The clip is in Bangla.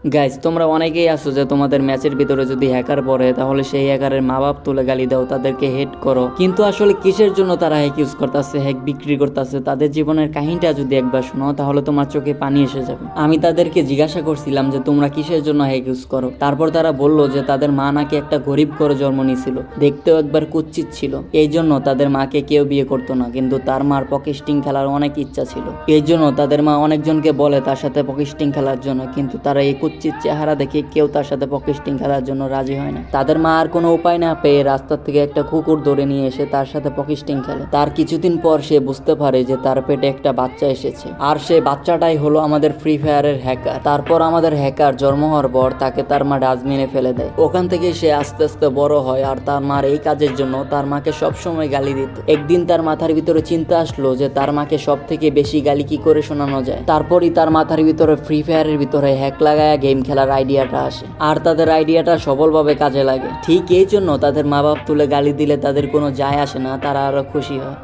গাইজ, তোমরা অনেকেই আছো যে তোমাদের ম্যাচের ভিতরে যদি হ্যাকার পড়ে তাহলে সেই হ্যাকারের মা বাপ তুলে গালি দাও, তাদেরকে হেট করো। কিন্তু আসলে কিসের জন্য তারা হ্যাক ইউজ করতেছে, হ্যাক বিক্রি করতেছে, তাদের জীবনের কাহিনীটা যদি একবার শোনো তাহলে তোমার চোখে পানি এসে যাবে। আমি তাদেরকে জিজ্ঞাসা করছিলাম যে তোমরা কিসের জন্য হ্যাক ইউজ করো। তারপর তারা বললো যে তাদের মা নাকি একটা গরিব করে জন্ম নিয়েছিল, দেখতেও একবার কুৎসিত ছিল, এই জন্য তাদের মাকে কেউ বিয়ে করতো না। কিন্তু তার মার পকেস্টিং খেলার অনেক ইচ্ছা ছিল, এই জন্য তাদের মা অনেকজনকে বলে তার সাথে পকেস্টিং খেলার জন্য, কিন্তু তারা এই কুৎসিত চেহারা দেখে কেউ তার সাথে পকেস্টিং খেলার জন্য রাজি হয় না। তাদের মা আর কোনো উপায় না পেয়ে রাস্তার থেকে একটা কুকুর ধরে নিয়ে এসে তার সাথে পকেস্টিং খেলে। তার কিছুদিন পর সে বুঝতে পারে যে তার পেটে একটা বাচ্চা এসেছে, আর সেই বাচ্চাটাই হলো আমাদের ফ্রি ফায়ারের হ্যাকার। তারপর আমাদের হ্যাকার জন্ম হওয়ার পর তাকে তার মা ডাস্টবিনে ফেলে দেয়। ওখান থেকে সে আস্তে আস্তে বড় হয়, আর তার মার এই কাজের জন্য তার মাকে সবসময় গালি দিত। একদিন তার মাথার ভিতরে চিন্তা আসলো যে তার মাকে সব থেকে বেশি গালি কি করে শোনানো যায়। তারপরই তার মাথার ভিতরে ফ্রি ফায়ারের ভিতরে হ্যাক লাগায়া গেম খেলার আইডিয়াটা আসে, আর তাদের আইডিয়াটা সফলভাবে কাজে লাগে। ঠিক এই জন্য তাদের মা বাপ তুলে গালি দিলে তাদের কোনো যায় আসে না, তারা আরো খুশি হয়।